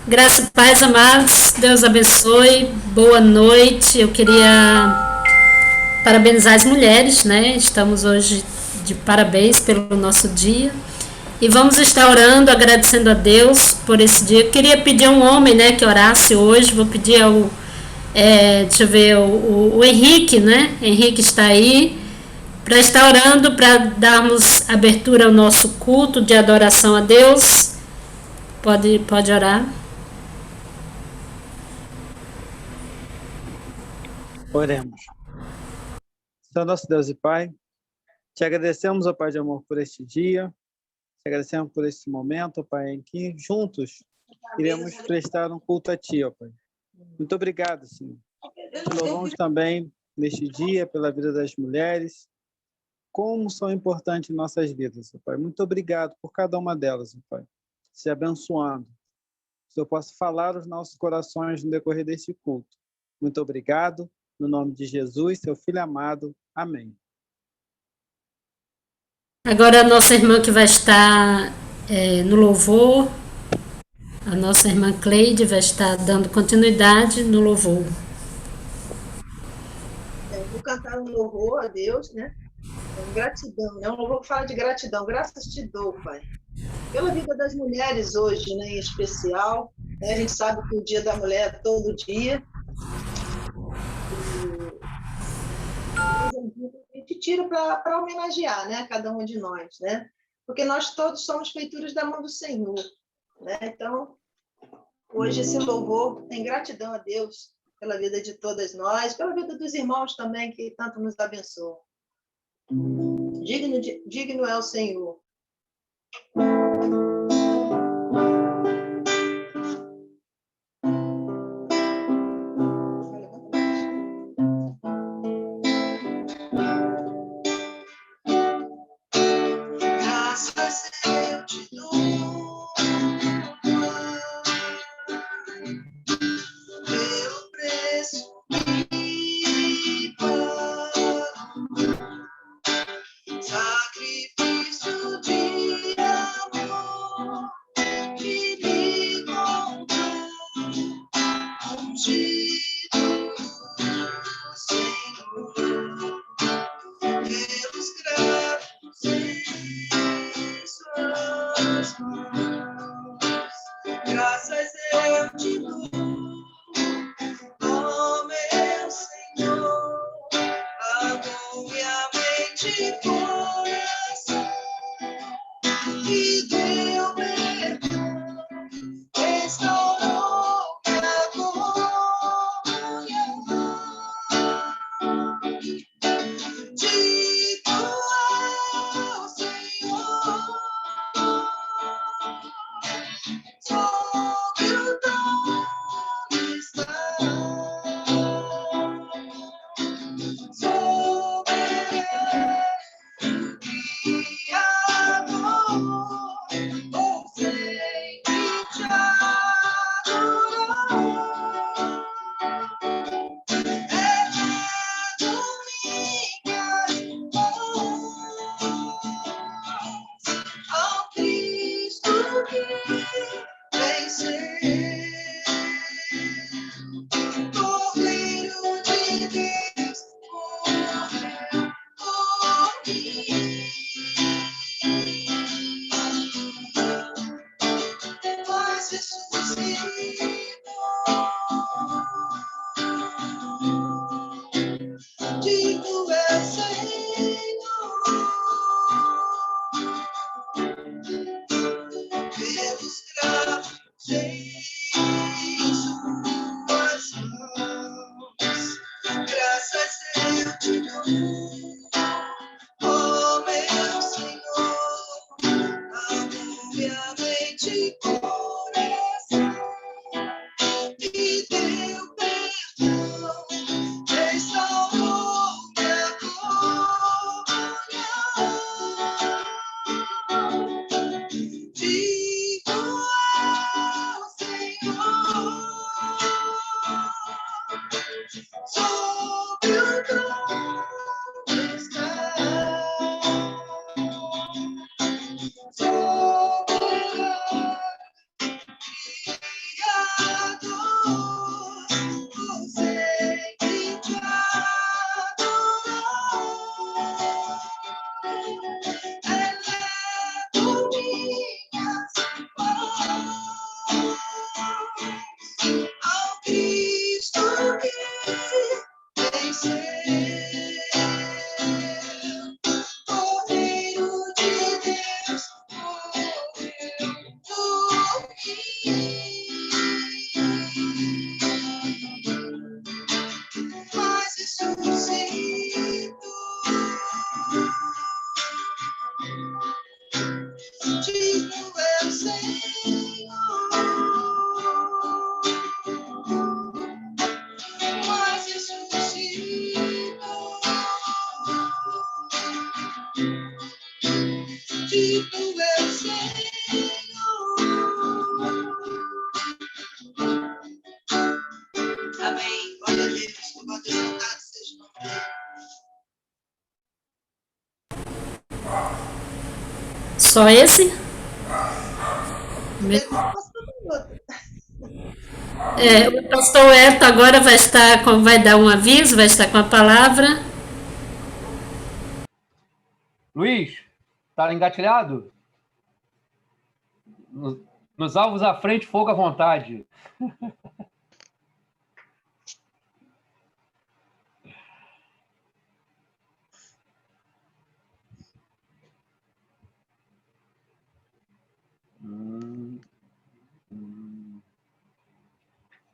Graça e paz, amados. Deus abençoe. Boa noite. Eu queria parabenizar as mulheres, né? Estamos hoje de parabéns pelo nosso dia. E vamos estar orando, agradecendo a Deus por esse dia. Eu queria pedir a um homem, né, que orasse hoje. Vou pedir ao, deixa eu ver, o Henrique, né? Henrique está aí para estar orando, para darmos abertura ao nosso culto de adoração a Deus. Pode orar. Oremos. Senhor nosso Deus e Pai, te agradecemos, ó Pai de amor, por este dia, te agradecemos por este momento, ó Pai, em que juntos iremos prestar um culto a Ti, ó Pai. Muito obrigado, Senhor. Te louvamos também neste dia pela vida das mulheres, como são importantes em nossas vidas, ó Pai. Muito obrigado por cada uma delas, ó Pai. Se abençoando. Que eu possa falar os nossos corações no decorrer deste culto. Muito obrigado. No nome de Jesus, seu Filho amado. Amém. Agora a nossa irmã que vai estar no louvor, a nossa irmã Cleide vai estar dando continuidade no louvor. Eu vou cantar um louvor a Deus, né? Gratidão, né? Um louvor que fala de gratidão. Graças te dou, Pai. Pela vida das mulheres hoje, né, em especial. Né? A gente sabe que o Dia da Mulher é todo dia. A gente tira para homenagear, né, cada um de nós, né? Porque nós todos somos feituras da mão do Senhor, né? Então, hoje esse louvor tem gratidão a Deus pela vida de todas nós, pela vida dos irmãos também que tanto nos abençoam. Digno é o Senhor. Graças eu te dou, pelo preço que pagou, sacrifício de amor que me comprou, ungido Senhor, pelos cravos em suas mãos. Graças eu te dou, ó meu Senhor, lavou minha mente e coração e deu perdão, restaurou minha comunhão. Digo ao Senhor, elevo minhas mãos ao Cristo que venceu. Cordeiro de Deus, morreu por mim, mas ressuscitou. Digno é o Senhor, mas ressuscitou. Digno é o Senhor. Amém. Glória a Deus. Louvado e exaltado seja o nome dele. Só esse? Eu posso fazer outro. O pastor Herto agora vai dar um aviso, vai estar com a palavra. Luiz, tá engatilhado? Nos alvos à frente, fogo à vontade.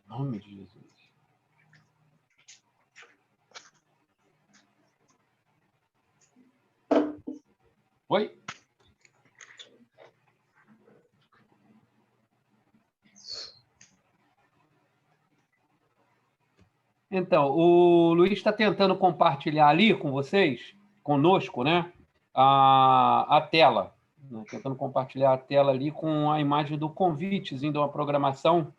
Nome de Jesus. Oi? Então, o Luiz está tentando compartilhar ali com vocês, conosco, né, a tela. Né, tentando compartilhar a tela ali com a imagem do convitezinho de uma programação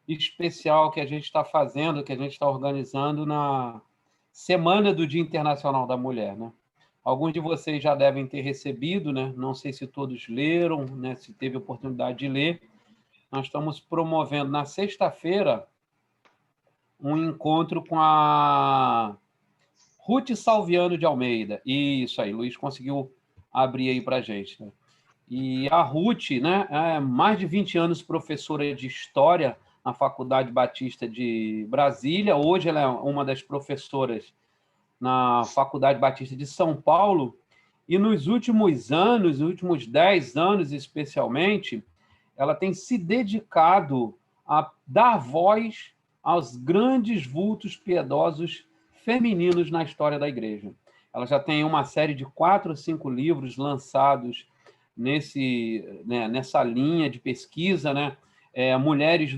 especial que a gente está fazendo, que a gente está organizando na Semana do Dia Internacional da Mulher, né? Alguns de vocês já devem ter recebido, né? Não sei se todos leram, né? Se teve oportunidade de ler. Nós estamos promovendo na sexta-feira um encontro com a Ruth Salviano de Almeida. Isso aí, Luiz conseguiu abrir aí para a gente. Né? E a Ruth, né, é mais de 20 anos professora de História na Faculdade Batista de Brasília. Hoje ela é uma das professoras na Faculdade Batista de São Paulo. E nos últimos anos, nos últimos 10 anos especialmente, ela tem se dedicado a dar voz aos grandes vultos piedosos femininos na história da Igreja. Ela já tem uma série de 4 ou 5 livros lançados nessa linha de pesquisa, né? As mulheres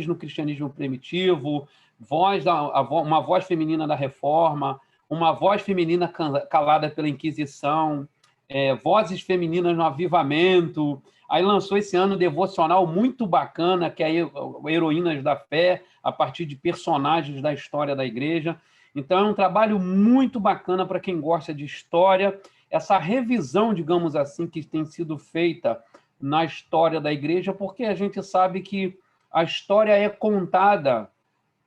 no cristianismo primitivo, uma voz feminina da Reforma, uma voz feminina calada pela Inquisição, vozes femininas no Avivamento. Aí lançou esse ano um devocional muito bacana, que é Heroínas da Fé, a partir de personagens da história da Igreja. Então, é um trabalho muito bacana para quem gosta de história. Essa revisão, digamos assim, que tem sido feita na história da Igreja, porque a gente sabe que a história é contada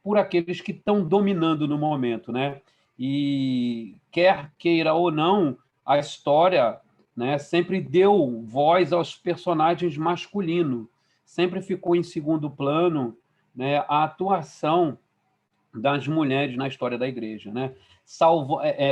por aqueles que estão dominando no momento, né? E quer queira ou não, a história, né, sempre deu voz aos personagens masculinos, sempre ficou em segundo plano, né, a atuação das mulheres na história da Igreja, né?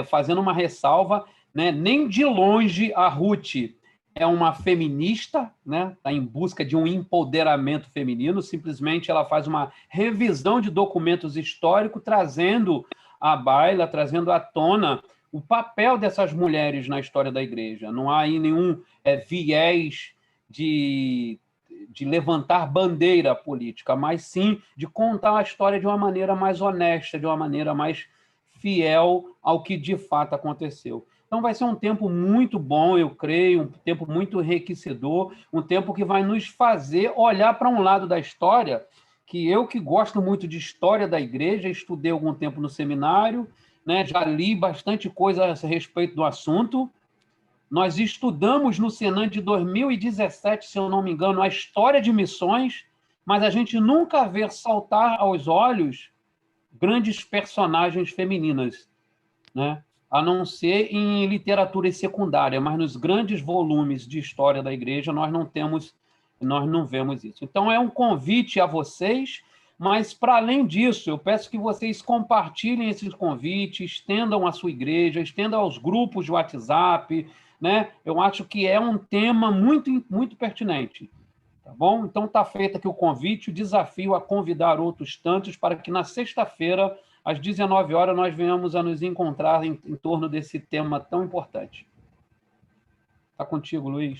Fazendo uma ressalva, né, nem de longe a Ruth é uma feminista, né? Está em busca de um empoderamento feminino, simplesmente ela faz uma revisão de documentos históricos, trazendo à baila, trazendo à tona o papel dessas mulheres na história da Igreja. Não há aí nenhum viés de levantar bandeira política, mas sim de contar a história de uma maneira mais honesta, de uma maneira mais fiel ao que de fato aconteceu. Então vai ser um tempo muito bom, eu creio, um tempo muito enriquecedor, um tempo que vai nos fazer olhar para um lado da história, que eu que gosto muito de história da Igreja, estudei algum tempo no seminário, né, já li bastante coisa a respeito do assunto. Nós estudamos no Senan de 2017, se eu não me engano, a história de missões, mas a gente nunca vê saltar aos olhos grandes personagens femininas, né? a não ser em literatura secundária, mas nos grandes volumes de história da igreja nós não vemos isso. Então, é um convite a vocês, mas, para além disso, eu peço que vocês compartilhem esses convites, estendam à sua igreja, estendam aos grupos de WhatsApp, né? Eu acho que é um tema muito, muito pertinente. Tá bom? Então, está feito aqui o convite, o desafio a convidar outros tantos para que na sexta-feira, às 19 horas, nós venhamos a nos encontrar em torno desse tema tão importante. Está contigo, Luiz.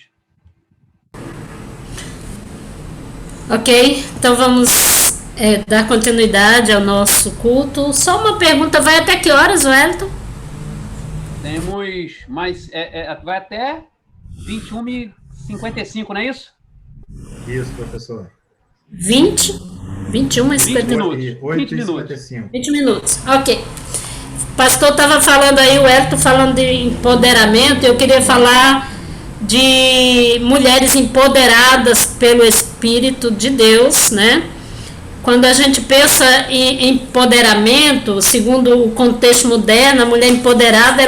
Ok, então vamos dar continuidade ao nosso culto. Só uma pergunta, vai até que horas, Wellington? Temos mais... vai até 21h55, não é isso? Isso, professor. 20? 21 e 50 minutos. 20 minutos, ok. O pastor estava falando aí, o Wellington falando de empoderamento, eu queria falar de mulheres empoderadas pelo Espírito de Deus, né? Quando a gente pensa em empoderamento, segundo o contexto moderno, a mulher empoderada,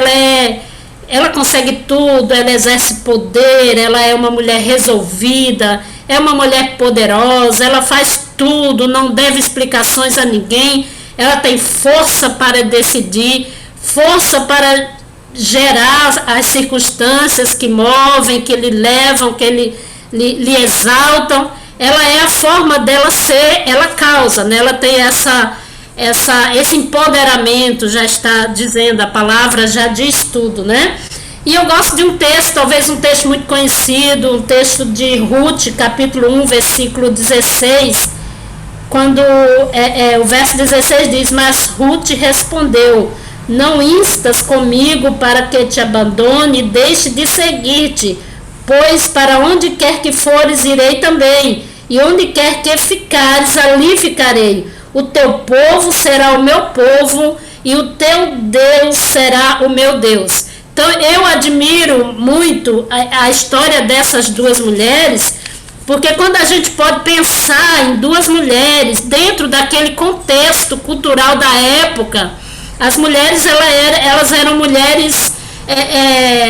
ela consegue tudo, ela exerce poder, ela é uma mulher resolvida, é uma mulher poderosa, ela faz tudo, não deve explicações a ninguém, ela tem força para decidir, força para gerar as circunstâncias que movem, que lhe levam, que lhe exaltam. Ela é a forma dela ser, ela causa, né? Ela tem esse empoderamento, já está dizendo, a palavra já diz tudo, né? E eu gosto de um texto, talvez um texto muito conhecido, um texto de Ruth, capítulo 1, versículo 16, quando o verso 16 diz: mas Ruth respondeu: não instas comigo para que te abandone e deixe de seguir-te, pois para onde quer que fores irei também, e onde quer que ficares, ali ficarei. O teu povo será o meu povo, e o teu Deus será o meu Deus. Então eu admiro muito a história dessas duas mulheres, porque quando a gente pode pensar em duas mulheres dentro daquele contexto cultural da época, as mulheres elas eram mulheres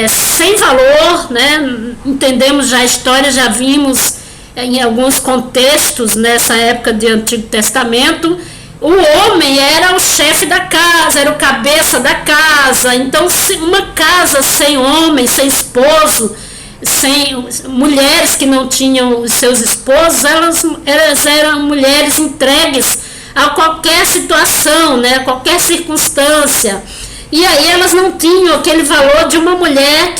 sem valor, né? Entendemos já a história, já vimos em alguns contextos nessa época de Antigo Testamento. O homem era o chefe da casa, era o cabeça da casa. Então, uma casa sem homem, sem esposo, sem mulheres que não tinham os seus esposos, elas eram mulheres entregues a qualquer situação, né, a qualquer circunstância. E aí elas não tinham aquele valor de uma mulher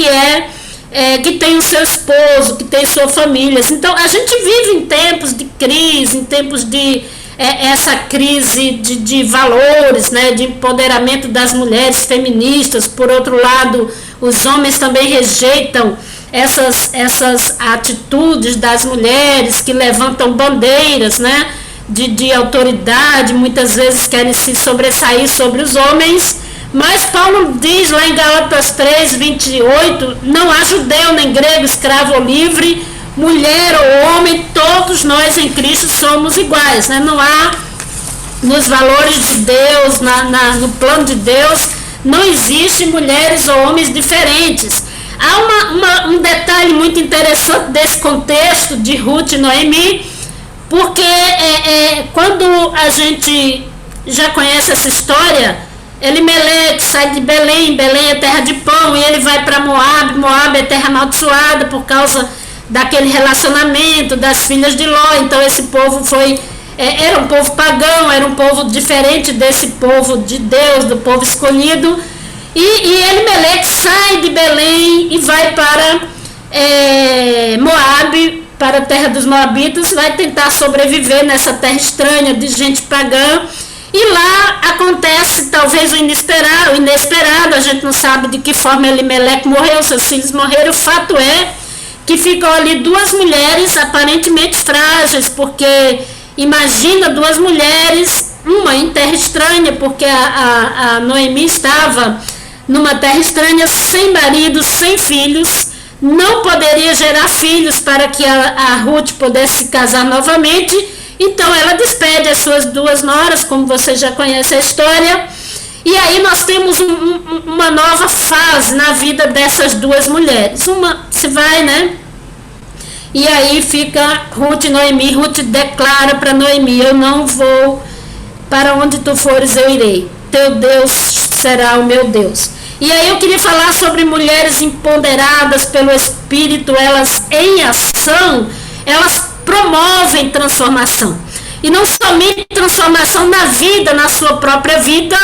que tem o seu esposo, que tem sua família. Então, a gente vive em tempos de crise, em tempos de essa crise de valores, né, de empoderamento das mulheres feministas. Por outro lado, os homens também rejeitam essas atitudes das mulheres que levantam bandeiras, né, de autoridade, muitas vezes querem se sobressair sobre os homens. Mas Paulo diz lá em Gálatas 3, 28, não há judeu nem grego, escravo ou livre, mulher ou homem, todos nós em Cristo somos iguais, né? Não há, nos valores de Deus, no plano de Deus, não existe mulheres ou homens diferentes. Há um detalhe muito interessante desse contexto de Ruth e Noemi, porque quando a gente já conhece essa história, Elimeleque sai de Belém, Belém é terra de pão, e ele vai para Moabe, Moabe é terra amaldiçoada por causa daquele relacionamento das filhas de Ló. Então esse povo era um povo pagão, era um povo diferente desse povo de Deus, do povo escolhido. E Elimeleque sai de Belém e vai para Moabe, para a terra dos Moabitas, vai tentar sobreviver nessa terra estranha de gente pagã. E lá acontece talvez o inesperado, a gente não sabe de que forma Elimeleque morreu, seus filhos morreram. O fato é que ficam ali duas mulheres aparentemente frágeis, porque imagina duas mulheres, uma em terra estranha, porque a Noemi estava numa terra estranha, sem marido, sem filhos, não poderia gerar filhos para que a Ruth pudesse se casar novamente. Então ela despede as suas duas noras, como você já conhece a história, E aí nós temos uma nova fase na vida dessas duas mulheres. Uma se vai, né? E aí fica Ruth e Noemi. Ruth declara para Noemi: eu não vou, para onde tu fores eu irei. Teu Deus será o meu Deus. E aí eu queria falar sobre mulheres empoderadas pelo Espírito. Elas em ação, elas promovem transformação. E não somente transformação na vida, na sua própria vida,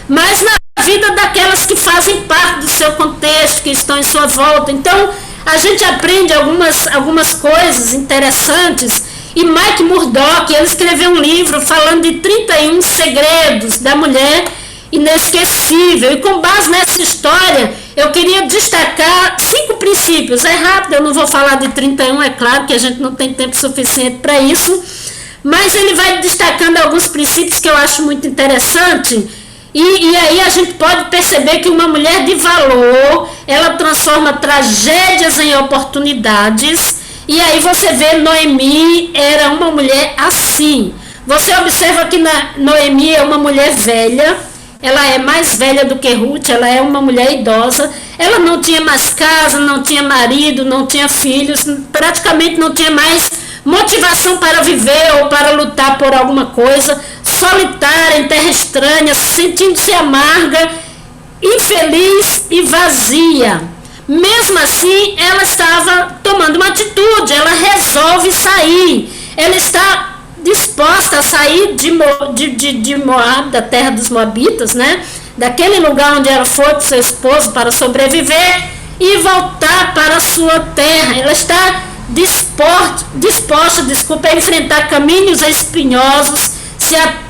mas na vida daquelas que fazem parte do seu contexto, que estão em sua volta. Então, a gente aprende algumas coisas interessantes. E Mike Murdock, ele escreveu um livro falando de 31 segredos da mulher inesquecível. E com base nessa história, eu queria destacar 5 princípios. É rápido, eu não vou falar de 31, é claro que a gente não tem tempo suficiente para isso. Mas ele vai destacando alguns princípios que eu acho muito interessante. E aí a gente pode perceber que uma mulher de valor, ela transforma tragédias em oportunidades. E aí você vê Noemi era uma mulher assim. Você observa que Noemi é uma mulher velha. Ela é mais velha do que Ruth, ela é uma mulher idosa. Ela não tinha mais casa, não tinha marido, não tinha filhos, praticamente não tinha mais motivação para viver ou para lutar por alguma coisa, solitária, em terra estranha, sentindo-se amarga, infeliz e vazia. Mesmo assim, ela estava tomando uma atitude, ela resolve sair, ela está disposta a sair de Moab, da terra dos Moabitas, né? Daquele lugar onde ela foi com seu esposo para sobreviver e voltar para a sua terra. Ela está disposta a enfrentar caminhos espinhosos,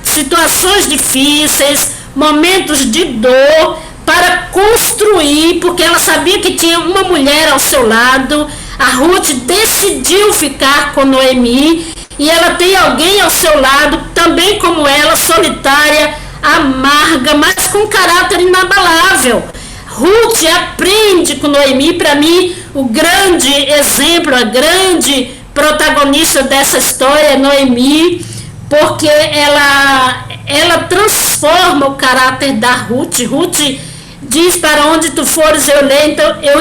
situações difíceis, momentos de dor, para construir, porque ela sabia que tinha uma mulher ao seu lado. A Ruth decidiu ficar com Noemi e ela tem alguém ao seu lado, também como ela, solitária, amarga, mas com caráter inabalável. Ruth aprende com Noemi. Para mim, o grande exemplo, a grande protagonista dessa história é Noemi, porque ela transforma o caráter da Ruth. Ruth diz: para onde tu fores eu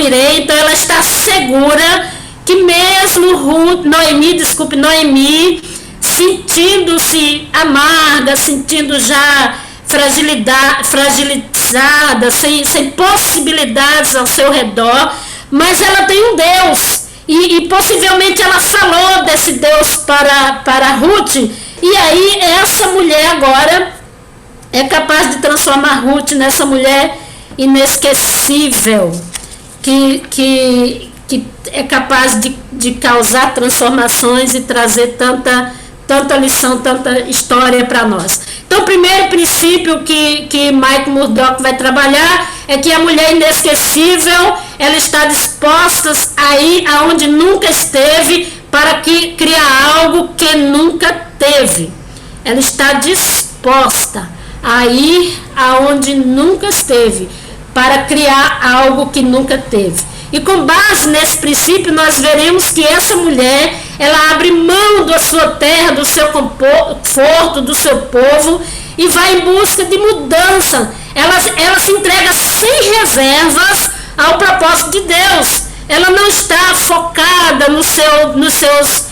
irei. Então ela está segura que mesmo Noemi, sentindo-se amarga, sentindo já fragilizada, sem possibilidades ao seu redor, mas ela tem um Deus, e possivelmente ela falou desse Deus para Ruth, e aí essa mulher agora é capaz de transformar Ruth nessa mulher inesquecível, que é capaz de causar transformações e trazer tanta lição, tanta história para nós. Então, o primeiro princípio que Mike Murdock vai trabalhar é que a mulher inesquecível, ela está disposta a ir aonde nunca esteve para criar algo que nunca teve. Ela está disposta a ir aonde nunca esteve para criar algo que nunca teve. E com base nesse princípio, nós veremos que essa mulher, ela abre mão da sua terra, do seu conforto, do seu povo, e vai em busca de mudança. Ela se entrega sem reservas ao propósito de Deus. Ela não está focada nos seus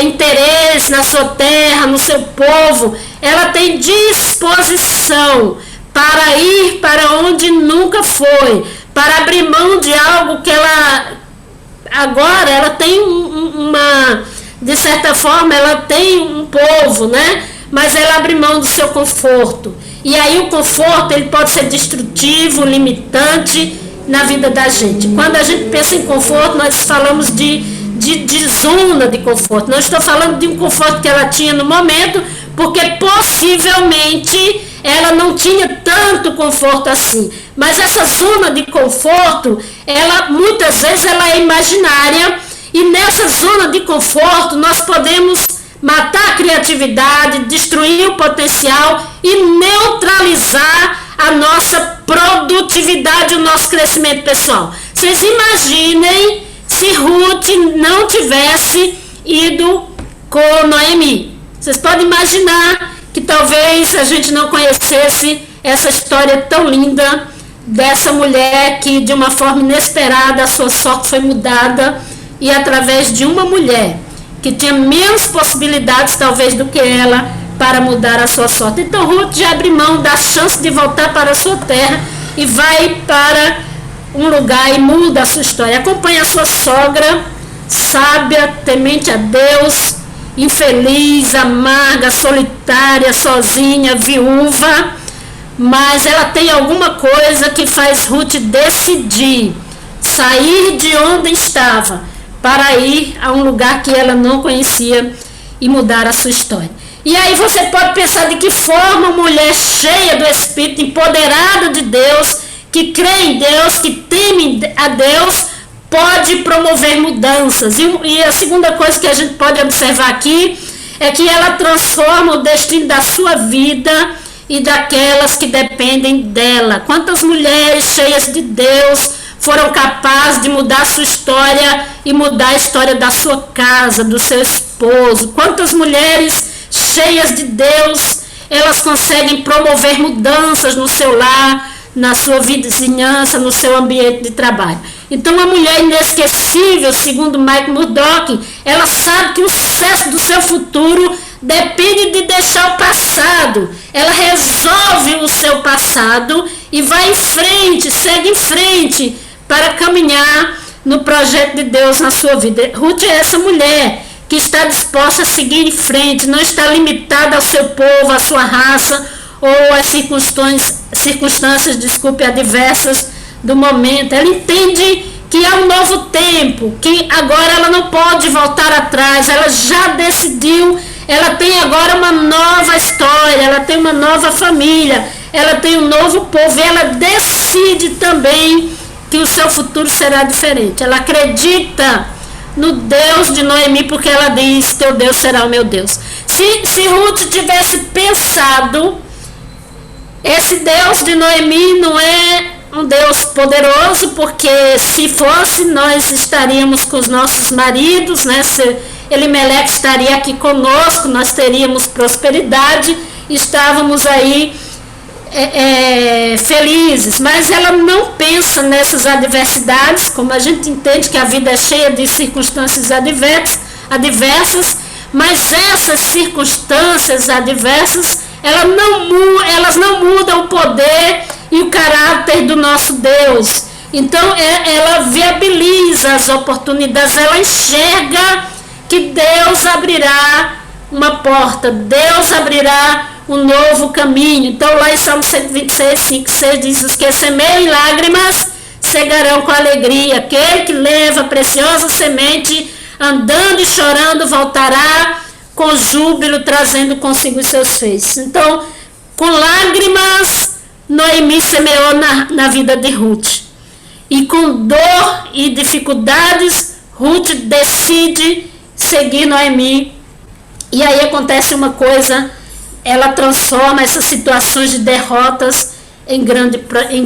interesses, na sua terra, no seu povo. Ela tem disposição para ir para onde nunca foi, para abrir mão de algo que agora ela tem de certa forma, ela tem um povo, né? Mas ela abre mão do seu conforto. E aí o conforto, ele pode ser destrutivo, limitante na vida da gente. Quando a gente pensa em conforto, nós falamos de zona de conforto. Não estou falando de um conforto que ela tinha no momento, porque possivelmente ela não tinha tanto conforto assim. Mas essa zona de conforto, muitas vezes ela é imaginária, e nessa zona de conforto nós podemos matar a criatividade, destruir o potencial e neutralizar a nossa produtividade, o nosso crescimento pessoal. Vocês imaginem se Ruth não tivesse ido com Noemi. Vocês podem imaginar que talvez a gente não conhecesse essa história tão linda dessa mulher que, de uma forma inesperada, a sua sorte foi mudada, e através de uma mulher que tinha menos possibilidades, talvez, do que ela, para mudar a sua sorte. Então, Ruth já abre mão da chance de voltar para a sua terra e vai para um lugar e muda a sua história. Acompanha a sua sogra, sábia, temente a Deus, infeliz, amarga, solitária, sozinha, viúva, mas ela tem alguma coisa que faz Ruth decidir sair de onde estava para ir a um lugar que ela não conhecia e mudar a sua história. E aí você pode pensar de que forma uma mulher cheia do Espírito, empoderada de Deus, que crê em Deus, que teme a Deus, pode promover mudanças. E a segunda coisa que a gente pode observar aqui é que ela transforma o destino da sua vida e daquelas que dependem dela. Quantas mulheres cheias de Deus foram capazes de mudar sua história e mudar a história da sua casa, do seu esposo? Quantas mulheres cheias de Deus, elas conseguem promover mudanças no seu lar, na sua vizinhança, no seu ambiente de trabalho? Então, uma mulher inesquecível, segundo Mike Murdock, ela sabe que o sucesso do seu futuro depende de deixar o passado. Ela resolve o seu passado e vai em frente, segue em frente para caminhar no projeto de Deus na sua vida. Ruth é essa mulher que está disposta a seguir em frente, não está limitada ao seu povo, à sua raça ou às circunstâncias, adversas do momento. Ela entende que há um novo tempo, que agora ela não pode voltar atrás, ela já decidiu, ela tem agora uma nova história, ela tem uma nova família, ela tem um novo povo, e ela decide também que o seu futuro será diferente. Ela acredita no Deus de Noemi, porque ela diz: teu Deus será o meu Deus. Se Ruth tivesse pensado, esse Deus de Noemi não é um Deus poderoso, porque se fosse, nós estaríamos com os nossos maridos, né? Se Elimeleque estaria aqui conosco, nós teríamos prosperidade, estávamos aí felizes. Mas ela não pensa nessas adversidades, como a gente entende que a vida é cheia de circunstâncias adversas, mas essas circunstâncias adversas, elas não mudam o poder e o caráter do nosso Deus. Então ela viabiliza as oportunidades, ela enxerga que Deus abrirá uma porta, Deus abrirá um novo caminho. Então lá em Salmo 126, 5, 6 diz: os que semeiam em lágrimas cegarão com alegria, aquele que leva a preciosa semente andando e chorando voltará com júbilo, trazendo consigo os seus feixes. Então, com lágrimas, Noemi semeou na vida de Ruth. E com dor e dificuldades, Ruth decide seguir Noemi. E aí acontece uma coisa: ela transforma essas situações de derrotas em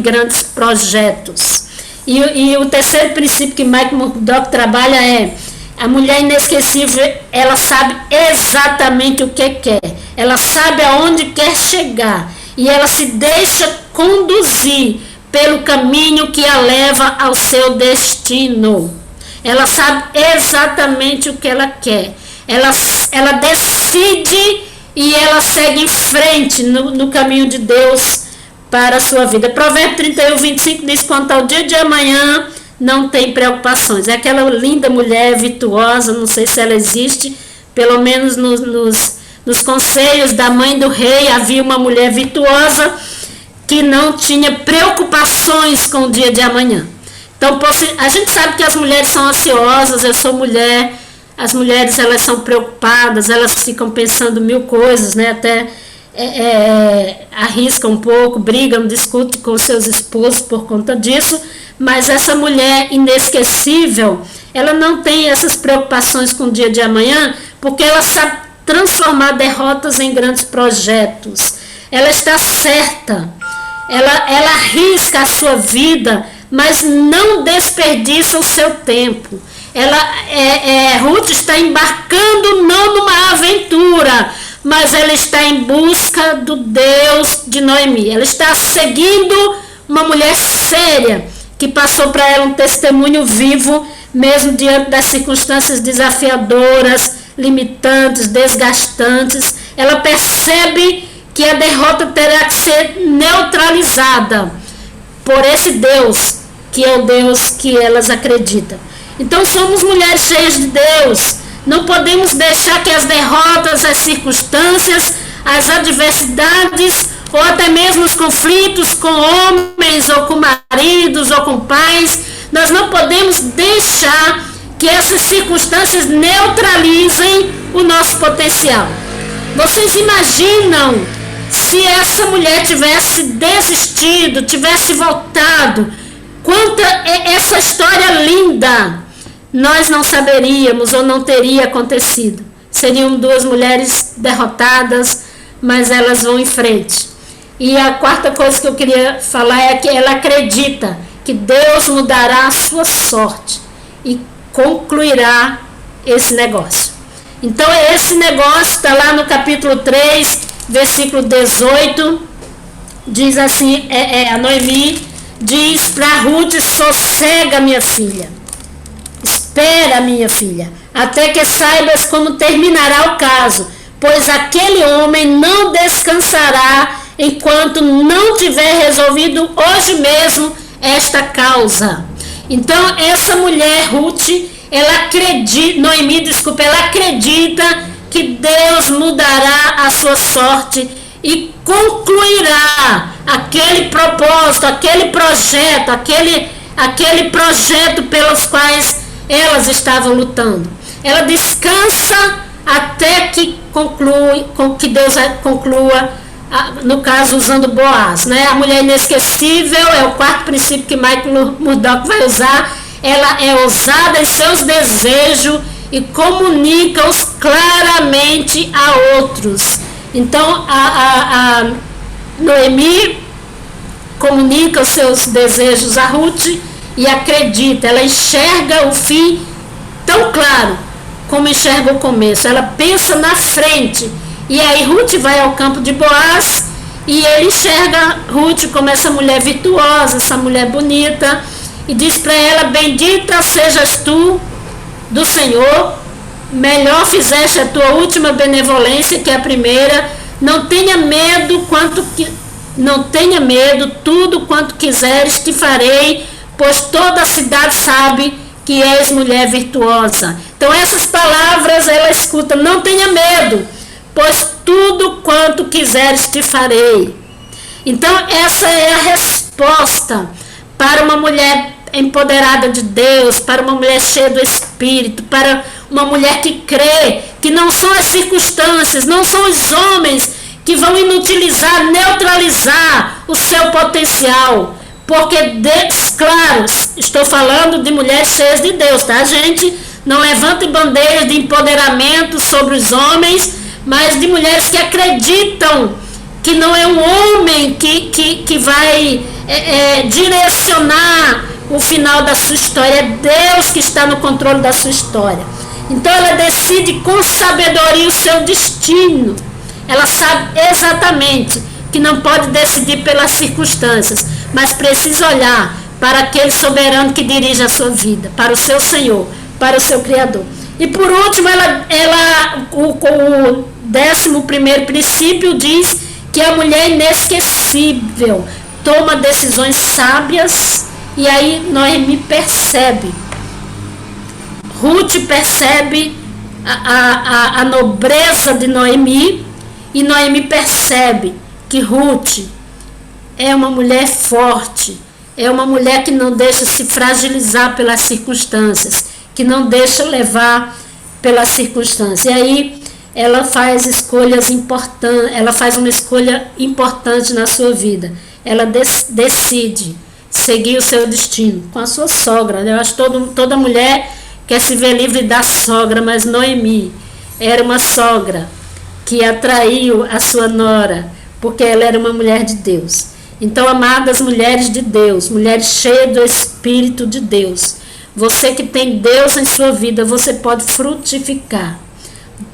grandes projetos. E o terceiro princípio que Mike Murdock trabalha é: a mulher inesquecível, ela sabe exatamente o que quer, ela sabe aonde quer chegar, e ela se deixa conduzir pelo caminho que a leva ao seu destino. Ela sabe exatamente o que ela quer, ela decide e ela segue em frente no caminho de Deus para a sua vida. Provérbio 31, 25 diz: quanto ao dia de amanhã, não tem preocupações. É aquela linda mulher virtuosa, não sei se ela existe, pelo menos nos conselhos da mãe do rei havia uma mulher virtuosa que não tinha preocupações com o dia de amanhã. Então, a gente sabe que as mulheres são ansiosas, eu sou mulher, as mulheres elas são preocupadas, elas ficam pensando mil coisas, né? Até arriscam um pouco, brigam, discutem com seus esposos por conta disso. Mas essa mulher inesquecível, ela não tem essas preocupações com o dia de amanhã, porque ela sabe transformar derrotas em grandes projetos. Ela está certa, ela arrisca a sua vida, mas não desperdiça o seu tempo. Ruth está embarcando não numa aventura, mas ela está em busca do Deus de Noemi. Ela está seguindo uma mulher séria, que passou para ela um testemunho vivo, mesmo diante das circunstâncias desafiadoras, limitantes, desgastantes. Ela percebe que a derrota terá que ser neutralizada por esse Deus, que é o Deus que elas acreditam. Então somos mulheres cheias de Deus. Não podemos deixar que as derrotas, as circunstâncias, as adversidades, ou até mesmo os conflitos com homens, ou com maridos, ou com pais, nós não podemos deixar que essas circunstâncias neutralizem o nosso potencial. Vocês imaginam se essa mulher tivesse desistido, tivesse voltado? Quanta essa história linda nós não saberíamos ou não teria acontecido. Seriam duas mulheres derrotadas, mas elas vão em frente. E a quarta coisa que eu queria falar é que ela acredita que Deus mudará a sua sorte e concluirá esse negócio. Então esse negócio está lá no capítulo 3, versículo 18, diz assim, a Noemi diz para Ruth: sossega, minha filha, espera, minha filha, até que saibas como terminará o caso, pois aquele homem não descansará enquanto não tiver resolvido hoje mesmo esta causa. Então essa mulher, Ruth, ela acredita que Deus mudará a sua sorte e concluirá aquele propósito, aquele projeto pelos quais elas estavam lutando. Ela descansa até que Deus conclua, no caso usando Boaz, né? A mulher inesquecível é o quarto princípio que Michael Murdock vai usar. Ela é ousada em seus desejos e comunica-os claramente a outros. Então a Noemi comunica os seus desejos a Ruth e acredita, ela enxerga o fim tão claro como enxerga o começo. Ela pensa na frente. E aí Ruth vai ao campo de Boaz e ele enxerga Ruth como essa mulher virtuosa, essa mulher bonita, e diz para ela: bendita sejas tu do Senhor, melhor fizeste a tua última benevolência que a primeira. Não tenha medo, tudo quanto quiseres te farei, pois toda a cidade sabe que és mulher virtuosa. Então essas palavras ela escuta: não tenha medo, pois tudo quanto quiseres te farei. Então essa é a resposta para uma mulher empoderada de Deus, para uma mulher cheia do Espírito, para uma mulher que crê que não são as circunstâncias, não são os homens que vão inutilizar, neutralizar o seu potencial. Porque, claro, estou falando de mulheres cheias de Deus, tá, gente? Não levantem bandeiras de empoderamento sobre os homens, mas de mulheres que acreditam que não é um homem que vai direcionar o final da sua história, é Deus que está no controle da sua história. Então ela decide com sabedoria o seu destino. Ela sabe exatamente que não pode decidir pelas circunstâncias, mas precisa olhar para aquele soberano que dirige a sua vida, para o seu Senhor, para o seu Criador. E por último, o 11º princípio diz que a mulher inesquecível toma decisões sábias. E aí Noemi percebe, Ruth percebe a nobreza de Noemi, e Noemi percebe que Ruth é uma mulher forte, é uma mulher que não deixa se fragilizar pelas circunstâncias, que não deixa levar pelas circunstâncias. E aí ela faz escolhas importantes, ela faz uma escolha importante na sua vida. Ela decide seguir o seu destino com a sua sogra. Eu acho que toda mulher quer se ver livre da sogra, mas Noemi era uma sogra que atraiu a sua nora, porque ela era uma mulher de Deus. Então, amadas mulheres de Deus, mulheres cheias do Espírito de Deus, você que tem Deus em sua vida, você pode frutificar,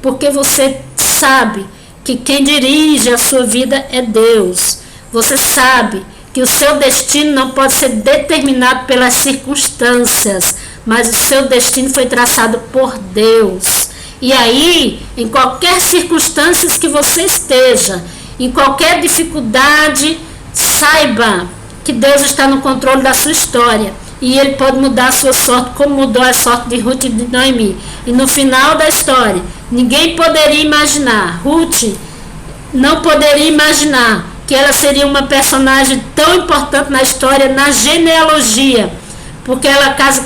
porque você sabe que quem dirige a sua vida é Deus. Você sabe que o seu destino não pode ser determinado pelas circunstâncias, mas o seu destino foi traçado por Deus. E aí, em qualquer circunstância que você esteja, em qualquer dificuldade, saiba que Deus está no controle da sua história. E Ele pode mudar a sua sorte, como mudou a sorte de Ruth e de Noemi. E no final da história, ninguém poderia imaginar, Ruth não poderia imaginar que ela seria uma personagem tão importante na história, na genealogia. Porque ela casa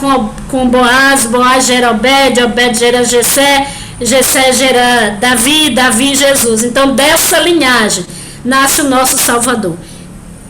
com Boaz, Boaz gera Obed, Obed gera Jessé, Jessé gera Davi, Davi Jesus. Então, dessa linhagem, nasce o nosso Salvador.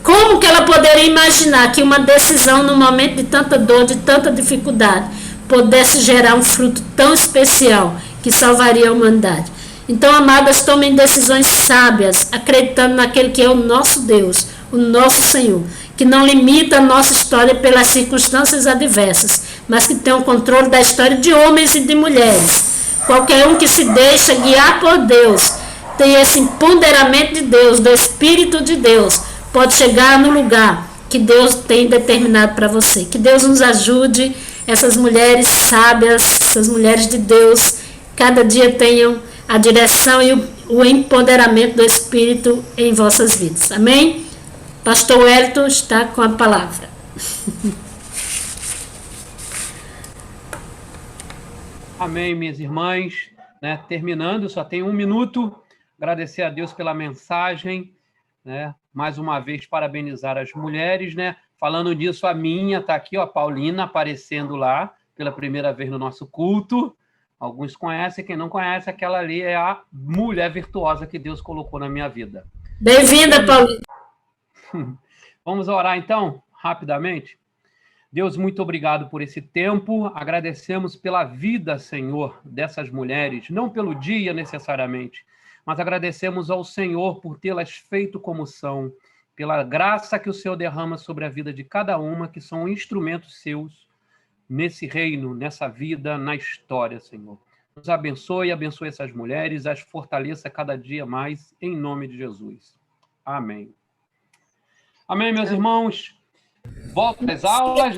Como que ela poderia imaginar que uma decisão num momento de tanta dor, de tanta dificuldade, pudesse gerar um fruto tão especial que salvaria a humanidade? Então, amadas, tomem decisões sábias, acreditando naquele que é o nosso Deus, o nosso Senhor, que não limita a nossa história pelas circunstâncias adversas, mas que tem o controle da história de homens e de mulheres. Qualquer um que se deixa guiar por Deus, tem esse empoderamento de Deus, do Espírito de Deus, pode chegar no lugar que Deus tem determinado para você. Que Deus nos ajude, essas mulheres sábias, essas mulheres de Deus, cada dia tenham a direção e o empoderamento do Espírito em vossas vidas. Amém? Pastor Wellington está com a palavra. Amém, minhas irmãs. Terminando, só tem 1 minuto. Agradecer a Deus pela mensagem, mais uma vez parabenizar as mulheres, Falando disso, a minha está aqui, a Paulina, aparecendo lá pela primeira vez no nosso culto. Alguns conhecem, quem não conhece, aquela ali é a mulher virtuosa que Deus colocou na minha vida. Bem-vinda, Paulina. Vamos orar, então, rapidamente? Deus, muito obrigado por esse tempo. Agradecemos pela vida, Senhor, dessas mulheres, não pelo dia necessariamente, mas agradecemos ao Senhor por tê-las feito como são, pela graça que o Senhor derrama sobre a vida de cada uma, que são instrumentos seus nesse reino, nessa vida, na história, Senhor. Nos abençoe essas mulheres, as fortaleça cada dia mais, em nome de Jesus. Amém. Amém, meus irmãos. Volto às aulas,